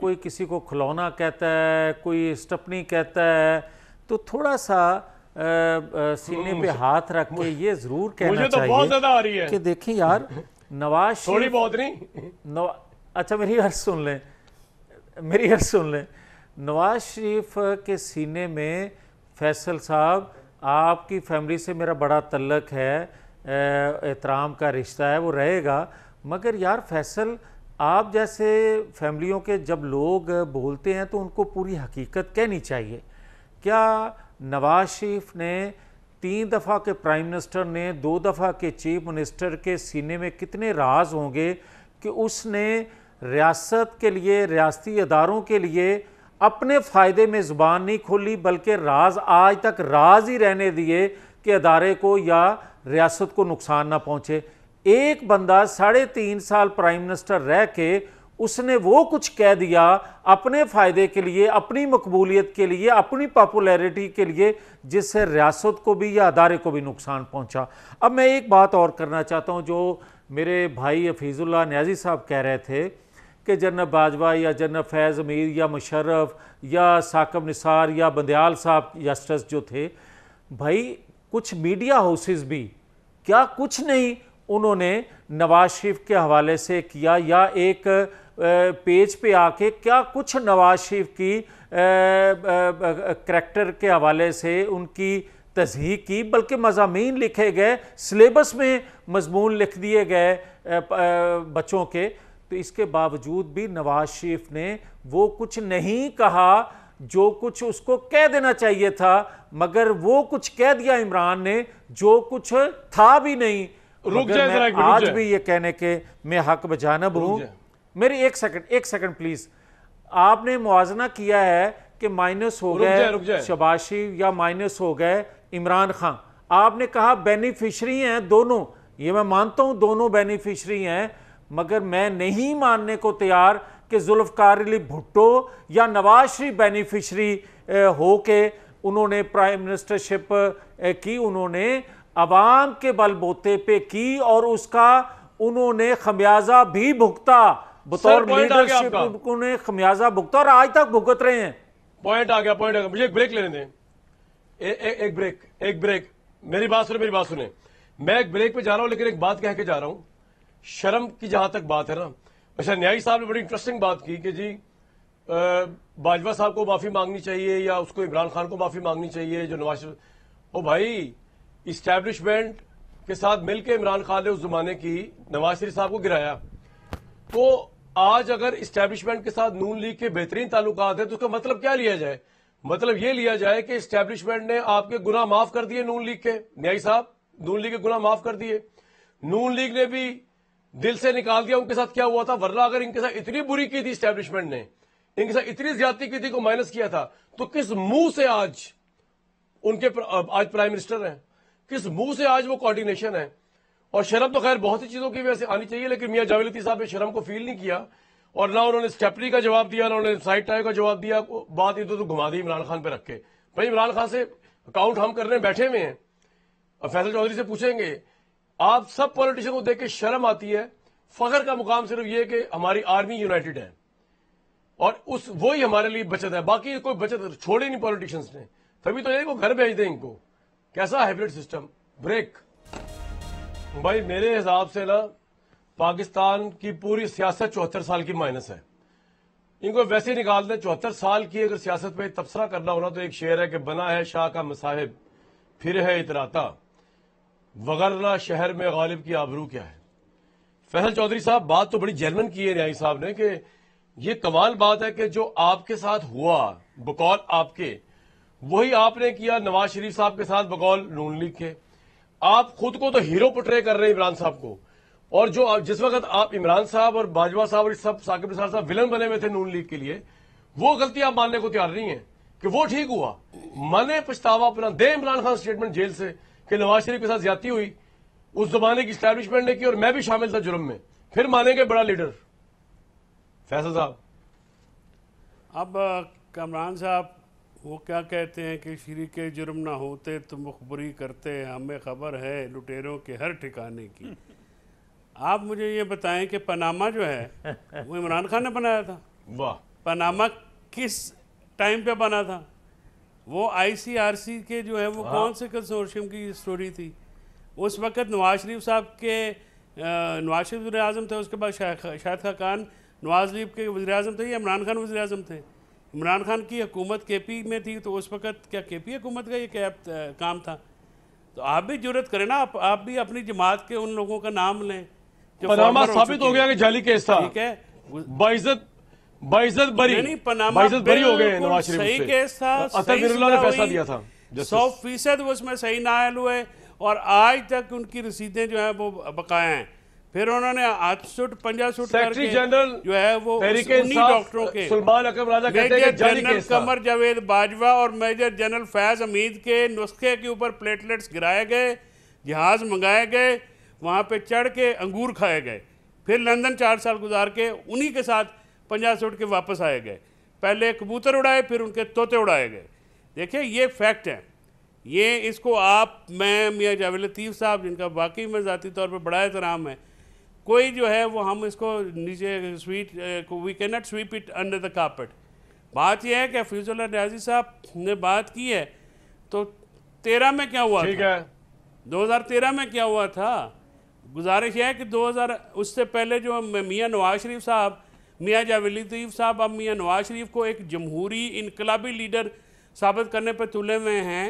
कोई किसी को खिलौना कहता है, कोई स्टपनी कहता है, तो थोड़ा सा सीने पे हाथ रख के ये ज़रूर कहना तो बहुत ज्यादा आ रही है कि देखें यार, नवाज शरीफ थोड़ी बहुत नहीं अच्छा मेरी अर्ज सुन लें, नवाज शरीफ के सीने में फैसल साहब, आपकी फैमिली से मेरा बड़ा तल्लक है, एहतराम का रिश्ता है, वो रहेगा, मगर यार फैसल, आप जैसे फैमिलियों के जब लोग बोलते हैं तो उनको पूरी हकीकत कहनी चाहिए। क्या नवाज शरीफ ने 3 दफ़ा के प्राइम मिनिस्टर ने 2 दफ़ा के चीफ मिनिस्टर के सीने में कितने राज होंगे कि उसने रियासत के लिए, रियासती अदारों के लिए अपने फ़ायदे में ज़ुबान नहीं खोली, बल्कि राज आज तक राज ही रहने दिए कि अदारे को या रियासत को नुकसान ना पहुँचे। एक बंदा 3.5 साल प्राइम मिनिस्टर रह के उसने वो कुछ कह दिया अपने फ़ायदे के लिए, अपनी मकबूलियत के लिए, अपनी पॉपुलैरिटी के लिए, जिससे रियासत को भी या अदारे को भी नुकसान पहुंचा। अब मैं एक बात और करना चाहता हूं, जो मेरे भाई हफीज़ुल्लाह न्याज़ी साहब कह रहे थे कि जनरल बाजवा या जनरल फैज़ अमीर या मुशर्रफ या साकिब निसार या बंदयाल साहब जस्टिस जो थे, भाई कुछ मीडिया हाउसेस भी क्या कुछ नहीं उन्होंने नवाज शरीफ के हवाले से किया, या एक पेज पे आके क्या कुछ नवाज शरीफ की करैक्टर के हवाले से उनकी तस्हीक की, बल्कि मज़ामीन लिखे गए, सिलेबस में मजमून लिख दिए गए बच्चों के। तो इसके बावजूद भी नवाज शरीफ ने वो कुछ नहीं कहा जो कुछ उसको कह देना चाहिए था, मगर वो कुछ कह दिया इमरान ने जो कुछ था भी नहीं। रुक जाए, आज भी ये कहने के मैं हक बजानब हूं। मेरी एक सेकंड प्लीज। आपने मुआजना किया है कि माइनस हो गए शहबाज शरीफ या माइनस हो गए इमरान खान। आपने कहा बेनिफिशरी हैं दोनों, ये मैं मानता हूं दोनों बेनिफिशरी हैं, मगर मैं नहीं मानने को तैयार कि जुल्फकार अली भुट्टो या नवाज शरीफ बेनिफिशरी हो के उन्होंने प्राइम मिनिस्टरशिप की, उन्होंने अवाम के बलबूते पे की और उसका उन्होंने खमियाजा भी भुगता, बतौर लीडरशिप उन्होंने खमियाजा भुगता और आज तक भुगत रहे हैं। पॉइंट आ गया। मुझे एक ब्रेक लेने दें, एक ब्रेक। मेरी बात सुने। मैं एक ब्रेक पे जा रहा हूं, लेकिन एक बात कह के जा रहा हूं। शर्म की जहां तक बात है ना, अच्छा न्यायी साहब ने बड़ी इंटरेस्टिंग बात की कि जी बाजवा साहब को माफी मांगनी चाहिए या उसको इमरान खान को माफी मांगनी चाहिए जो नवाज। ओ भाई, इस्टेब्लिशमेंट के साथ मिलकर इमरान खान ने उस जमाने की नवाज शरीफ साहब को गिराया, तो आज अगर इस्टेब्लिशमेंट के साथ नून लीग के बेहतरीन ताल्लुकात है तो उसका मतलब क्या लिया जाए? मतलब यह लिया जाए कि इस्टेब्लिशमेंट ने आपके गुनाह माफ कर दिए, नून लीग के न्यायी साहब, नून लीग के गुनाह माफ कर दिए। नून लीग ने भी दिल से निकाल दिया उनके साथ क्या हुआ था, वरना अगर इनके साथ इतनी बुरी की थी इस्टेब्लिशमेंट ने, इनके साथ इतनी ज्यादती की थी को माइनस किया था, तो किस मुंह से आज उनके आज प्राइम मिनिस्टर हैं, किस मुंह से आज वो कोऑर्डिनेशन है? और शर्म तो खैर बहुत सी चीजों की वजह से आनी चाहिए, लेकिन मियां जावेद लतीफ साहब ने शर्म को फील नहीं किया, और ना उन्होंने स्टेपनी का जवाब दिया, ना उन्होंने साइड टाई का जवाब दिया। बात इधर तो घुमा दी इमरान खान पे रख के। भाई इमरान खान से अकाउंट हम करने बैठे हुए हैं, और फैसल चौधरी से पूछेंगे। आप सब पॉलिटिशियन को देख के शर्म आती है। फखर का मुकाम सिर्फ ये कि हमारी आर्मी यूनाइटेड है और उस वही हमारे लिए बचत है, बाकी कोई बचत छोड़ी नहीं पॉलिटिशियंस ने। तभी तो इनको घर भेज दें इनको। कैसा हाइब्रिड सिस्टम। ब्रेक। भाई मेरे हिसाब से ना पाकिस्तान की पूरी सियासत 74 साल की माइनस है। इनको वैसे ही निकाल दें। 74 साल की अगर सियासत पे तबसरा करना होना तो एक शेर है कि बना है शाह का मसाहिब फिर है इतराता, वगरना शहर में गालिब की आबरू क्या है। फैसल चौधरी साहब बात तो बड़ी जेन्युइन की है न्यायी साहब ने कि ये कमाल बात है कि जो आपके साथ हुआ बकौल आपके, वही आपने किया नवाज शरीफ साहब के साथ बकौल नून लीग के। आप खुद को तो हीरो पोर्ट्रे कर रहे हैं इमरान साहब को, और जो जिस वक्त आप इमरान साहब और बाजवा साहब और सब साकिब निसार साहब विलन बने हुए थे नून लीग के लिए, वो गलती आप मानने को तैयार नहीं है कि वो ठीक हुआ। माने पछतावा अपना दे इमरान खान स्टेटमेंट जेल से कि नवाज शरीफ के साथ ज्यादती हुई, उस जमाने की स्टैब्लिशमेंट ने की और मैं भी शामिल था जुर्म में, फिर मानेंगे बड़ा लीडर फैसल साहब। अब कमरान साहब वो क्या कहते हैं कि शरीके जुर्म ना होते तो मुखबरी करते, हमें खबर है लुटेरों के हर ठिकाने की। आप मुझे ये बताएं कि पनामा जो है वो इमरान खान ने बनाया था। वाह। पनामा किस टाइम पे बना था? वो आईसीआरसी के जो है वो कौन से कंसोर्शियम की स्टोरी थी? उस वक्त नवाज शरीफ साहब के नवाज शरीफ वज़ीर आज़म थे, उसके बाद शाहिद खान नवाज लीग के वज़ीर आज़म थे या इमरान खान वज़ीर आज़म थे? इमरान खान की हुकूमत केपी में थी, तो उस वक्त क्या केपी हुकूमत का ये क्या काम था? तो आप भी जुर्रत करें ना, आप भी अपनी जमात के उन लोगों का नाम लें जो पनामा फॉर्मर साबित हो गया कि जाली केस था। ठीक है, बाइज्जत बरी, नहीं, पनामा बाइज्जत बरी हो गए बिल्कुल नवाज शरीफ सही से। केस था, अतर सही बिरुल्लाह ने सजा फैसला हुई, दिया था। 100% वो उसमें सही नायल हुए और आज तक उनकी रसीदें जो है वो बकाया हैं। फिर उन्होंने हाथ सुट पंजा सुट सेक्रेटरी करके जनरल जो है वो तहरीक उन्हीं इंसाफ डॉक्टरों के सुलेमान अकरम राजा कहते हैं मेजर कि जाली जनरल केस था। कमर जावेद बाजवा और मेजर जनरल फैज हमीद के नुस्खे के ऊपर प्लेटलेट्स गिराए गए, जहाज मंगाए गए, वहाँ पे चढ़ के अंगूर खाए गए, फिर लंदन 4 साल गुजार के उन्हीं के साथ पंजा सुट के वापस आए गए। पहले कबूतर उड़ाए, फिर उनके तोते उड़ाए गए। देखिए ये फैक्ट है। ये इसको आप, मैं, मियाँ जावेद लतीफ़ साहब जिनका वाकई में ज़ाती तौर पर बड़ा एहतराम है, कोई जो है वो हम इसको नीचे we can not sweep it under the carpet. बात यह है कि हफीजुल्लाह न्याज़ी साहब ने बात की है, तो 13 में क्या हुआ ठीक था? है, 2013 में क्या हुआ था? गुजारिश है कि 2000 उससे पहले जो मियाँ नवाज शरीफ साहब, मियाँ जावेद लतीफ़ साहब अब मियाँ नवाज शरीफ को एक जमहूरी इनकलाबी लीडर साबित करने पर तुले हुए हैं,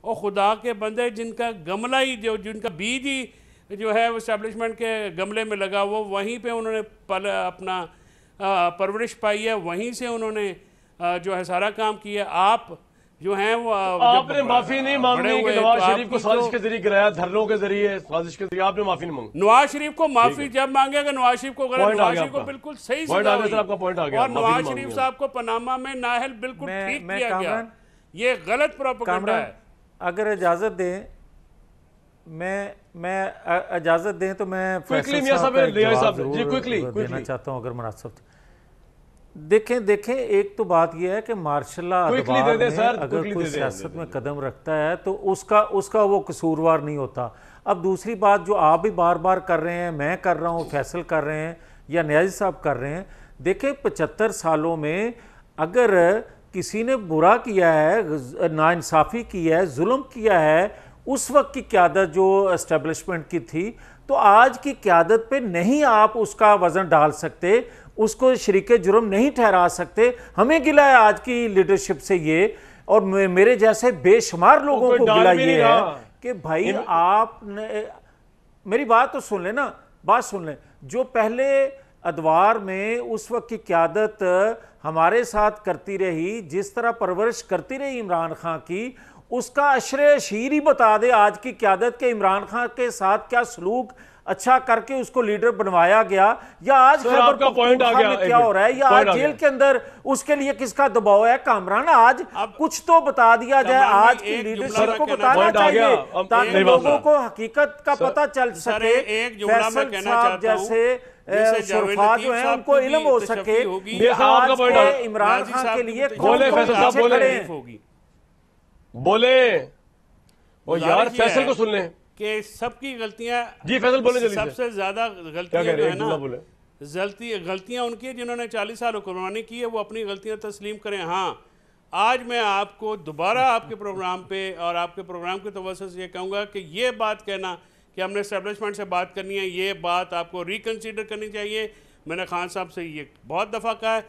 और खुदा के बंदे जिनका गमला ही जिनका बीज ही जो है इस्टेब्लिशमेंट के गमले में लगा, वो वहीं पे उन्होंने अपना परवरिश पाई है, वहीं से उन्होंने जो है सारा काम किया। आप जो हैं वो आपने माफी नहीं मांगी कि नवाज शरीफ को साजिश के जरिए गिराया, धरनों के जरिए, साजिश के जरिए आपने माफी नहीं मांगी। नवाज शरीफ को माफी जब मांगेगा, नवाज शरीफ को गलत, नवाज शरीफ को बिल्कुल सही सजा हुई, और नवाज शरीफ साहब को पनामा में नाहल बिल्कुल ठीक किया गया। ये गलत प्रोपेगेंडा है। अगर इजाजत दें, मैं इजाजत दें तो मैं फैसल साहब का जवाब जरूर देना चाहता हूं अगर मुनासिब। देखें एक तो बात यह है कि मार्शल अदवार में अगर कोई सियासत में कदम रखता है तो उसका वो कसूरवार नहीं होता। अब दूसरी बात जो आप भी बार बार कर रहे हैं, मैं कर रहा हूँ, फैसल कर रहे हैं या न्याजी साहब कर रहे हैं, देखें 75 सालों में अगर किसी ने बुरा किया है, नाइंसाफ़ी की है, जुल्म किया है, उस वक्त की क़यादत जो एस्टेब्लिशमेंट की थी, तो आज की क़यादत पे नहीं आप उसका वज़न डाल सकते, उसको शरीके जुर्म नहीं ठहरा सकते। हमें गिला है आज की लीडरशिप से ये, और मेरे जैसे बेशुमार लोगों को गिला ये है कि भाई आपने, मेरी बात तो सुन लें ना, बात सुन लें। जो पहले अदवार में उस वक्त की क़यादत हमारे साथ करती रही, जिस तरह परवरिश करती रही इमरान खान की, उसका अशरे अशीर ही बता दे आज की क़यादत के इमरान खान के साथ क्या सलूक अच्छा करके उसको लीडर बनवाया गया, या आज खैबर पख्तूनख्वा में क्या हो रहा है, या आज जेल के अंदर उसके लिए किसका दबाव है। कामरान आज कुछ तो बता दिया जाए, आज की लीडरशिप को बताना चाहिए ताकि लोगों को हकीकत का पता चल सके। फैसल साहब जैसे शुरफा जो है उनको इल्म हो सके आज के इमरान खान के लिए बोले वो यार फैसल को सुन लें कि सबकी गलतियां, जी फैसल बोले जल्दी सबसे ज्यादा गलतियां जो है ना, गलतियां उनकी है जिन्होंने 40 साल हुक्मरानी की है, वो अपनी गलतियां तस्लीम करें। हाँ, आज मैं आपको दोबारा आपके प्रोग्राम पे और आपके प्रोग्राम के तवज्जो से ये कहूँगा कि ये बात कहना कि हमने एस्टेब्लिशमेंट से बात करनी है, ये बात आपको रिकन्सिडर करनी चाहिए। मैंने खान साहब से ये बहुत दफ़ा कहा है,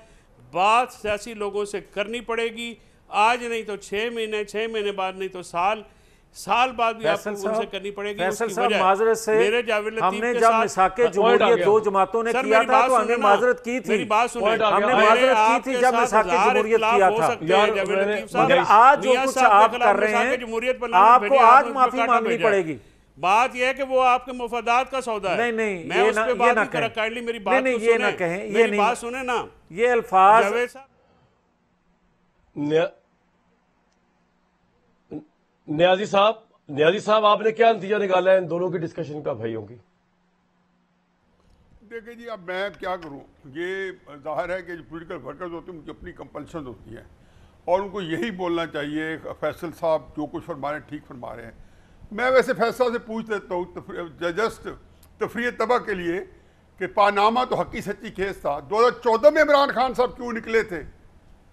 बात सियासी लोगों से करनी पड़ेगी, आज नहीं तो 6 महीने बाद नहीं तो साल। साल बाद भी आपको फैसल उनसे करनी पड़ेगी। फैसल उसकी साहब वजह माजरत से मेरे जावेद लतीफ हमने के जब साथ मिसाके point आ जमहूरियत गया। दो जमातों ने सर, किया मेरी था बात तो सुने हमने ना। माजरत की थी, मेरी बात सुने। Point आ गया। हमने मेरे माजरत की आपके थी जब साथ मिसाके हजार जमहूरियत इख्तिलाफ किया हो था। सकते यार, हैं, जावेद मैंने- लतीफ साहब। मगर आज जो मियां कुछ साहब के आप खिलाफ कर रहे मिसाके हैं जमहूरियत पर लानत आपको भेजी, आज आपने माफी काटा मांगनी भेजा है। पड़ेगी। बात यह है कि वो आपके मुफादात का सौदा है। नहीं, मैं ये उस ना- पे ये बात ना नहीं कर रहा, कहें। काइंडली मेरी नहीं, बात नहीं, तो ये सुने। ना कहें, ये मेरी नहीं। बात सुने ना ये अल्फाज जावेद साहब। न्याजी साहब आपने क्या नतीजा निकाला है इन दोनों की डिस्कशन का, भाइयों की? देखिए जी, अब मैं क्या करूं, ये जाहिर है कि जो पॉलिटिकल वर्कर्स होते हैं उनकी अपनी कंपल्शन होती है और उनको यही बोलना चाहिए। फैसल साहब जो कुछ फरमा रहे हैं ठीक फरमा रहे हैं। मैं वैसे फैसल से पूछ लेता हूँ जस्ट तफरीह तबाह के लिए कि पानामा तो हकी सच्ची केस था। 2014 में इमरान खान साहब क्यों निकले थे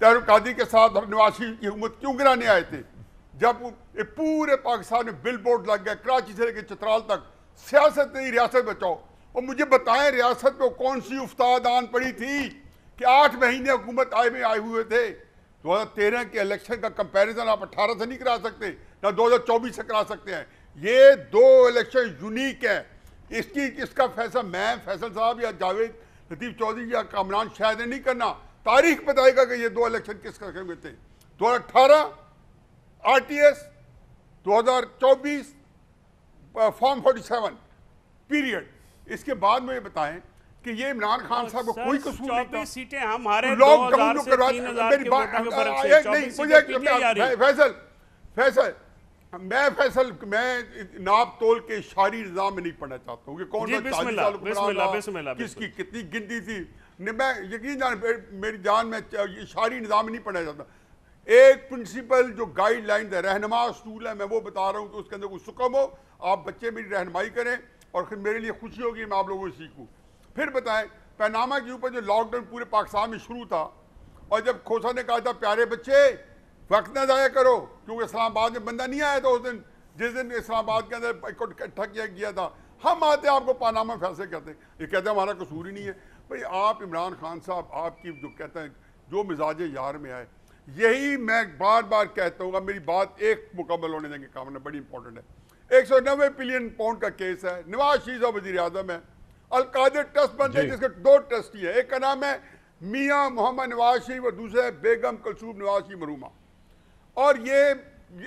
तहरीक कादी के साथ और नवाज शरीफ की हुकूमत क्यों गिराने आए थे? जब पूरे पाकिस्तान में बिल बोर्ड लग गया, कराची से लेकर चित्राल तक, सियासत नहीं रियासत बचाओ। और मुझे बताएं रियासत में कौन सी उफ्ताद आन पड़ी थी कि 8 महीने हुकूमत आए हुए थे। 2013 के इलेक्शन का कंपैरिजन आप 18 से नहीं करा सकते, ना 2024 से करा सकते हैं। ये 2 इलेक्शन यूनिक है। इसका फैसला मैं, फैसल साहब या जावेद लतीफ चौधरी या कामरान शायद नहीं करना। तारीख बताएगा कि ये 2 इलेक्शन किस करके हुए थे। 2018 RTS, 2024 फॉर्म 47 पीरियड। इसके बाद में ये बताएं कि ये इमरान खान साहब को कोई कसूर नहीं था। 24 सीटें हमारे लॉकडाउन 2000 जो से करवा 3000 मेरी के बात वोटों के फर्क से नहीं 24 मुझे सीटें पीटीआई आ रही है। फैसल मैं नाप तोल के शारी निजाम में नहीं पढ़ना चाहता हूँ कि कौन जी, सा 40 बिस्मिल्लाह, साल को बिस्मिल्लाह, बना, बिस्मिल्लाह, किसकी कितनी गिनती थी। मैं यकीन जान मेरी जान में शारी निजाम में नहीं पढ़ना चाहता। एक प्रिंसिपल जो गाइडलाइन है, रहनुमा असूल है, मैं वो बता रहा हूँ कि उसके अंदर कुछ सुकम हो, आप बच्चे मेरी रहनुमाई करें और फिर मेरे लिए खुशी होगी मैं आप लोगों से सीखूँ। फिर बताएं पैनामा के ऊपर जो लॉकडाउन पूरे पाकिस्तान में शुरू था और जब खोसा ने कहा था प्यारे बच्चे वक्त ना ज़ाया करो, क्योंकि इस्लामाबाद में बंदा नहीं आया था उस दिन, जिस दिन इस्लामाबाद के अंदर इकट्ठा किया गया था। हम आते आपको पानामा फैसले करते, ये कहते हैं हमारा कसूर ही नहीं है। भाई आप इमरान खान साहब आपकी जो कहते हैं जो मिजाज यार में आए, यही मैं बार बार कहता हूँ। मेरी बात एक मुकम्मल होने देंगे, काम बड़ी इंपॉर्टेंट है। 190 बिलियन पाउंड का केस है, नवाज शरीफ साहब वज़ीर आज़म है, अलकादर ट्रस्ट बनते हैं जिसके 2 ट्रस्टी है, एक का नाम है मियाँ मोहम्मद नवाज शरीफ और दूसरा है बेगम कलसूम नवाज शरीफ मरूमा। और ये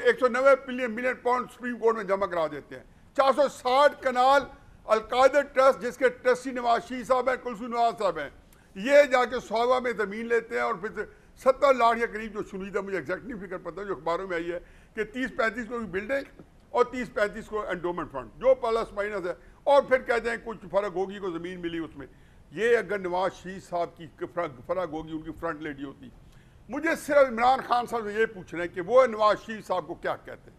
190 बिलियन पाउंड सुप्रीम कोर्ट में जमा करा देते हैं। 460 कनाल अलकादर ट्रस्ट जिसके ट्रस्टी नवाज शरीफ साहब हैं, कुलसूम नवाज साहब हैं, ये जाके सौवा में ज़मीन लेते हैं और फिर 70 लाख के करीब जो शुनीदा, मुझे एग्जैक्ट नहीं फिक्र पता, जो अखबारों में आई है कि 30-35 को बिल्डिंग और 30-35 को एंडोमेंट फंड, जो प्लस माइनस है, और फिर कहते हैं कुछ फ़र्क होगी को ज़मीन मिली उसमें। ये अगर नवाज शरीफ साहब की फ़र्क होगी, उनकी फ्रंट लेडी होती। मुझे सिर्फ इमरान खान साहब से ये पूछना है कि वो नवाज शरीफ साहब को क्या कहते हैं,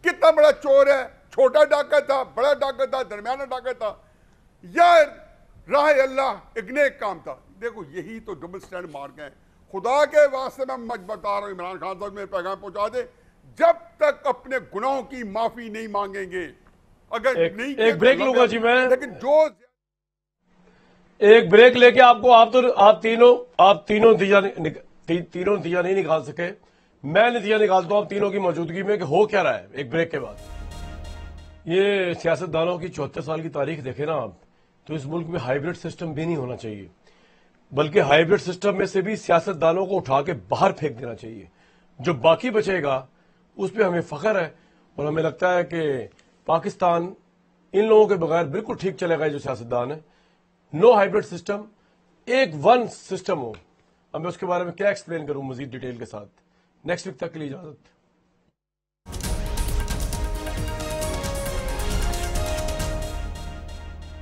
कितना बड़ा चोर है, छोटा डाका था, बड़ा डाका था, दरमियाना डाका था, या राह अल्लाह एक नेक काम था। देखो यही तो डबल स्टैंड मार गए। खुदा के वास्ते मैं बता रहा हूँ, इमरान खान साहब मेरे पैगाम पहुंचा दे, जब तक अपने गुनाहों की माफी नहीं मांगेंगे, अगर नहीं एक ब्रेक लूंगा जी मैं, लेकिन जो एक ब्रेक लेके आप तीनों नतीजा नहीं निकाल सके, मैं नतीजा निकालता हूं आप तीनों की मौजूदगी में कि हो क्या रहा है एक ब्रेक के बाद। ये सियासतदानों की 74 साल की तारीख देखें ना आप, तो इस मुल्क में हाइब्रिड सिस्टम भी नहीं होना चाहिए, बल्कि हाइब्रिड सिस्टम में से भी सियासतदानों को उठा के बाहर फेंक देना चाहिए। जो बाकी बचेगा उस पर हमें फख्र है और हमें लगता है कि पाकिस्तान इन लोगों के बगैर बिल्कुल ठीक चलेगा। जो सियासतदान है, नो हाइब्रिड सिस्टम, एक वन सिस्टम हो। अब मैं उसके बारे में क्या एक्सप्लेन करूं मजीद डिटेल के साथ। नेक्स्ट वीक तक के लिए इजाजत।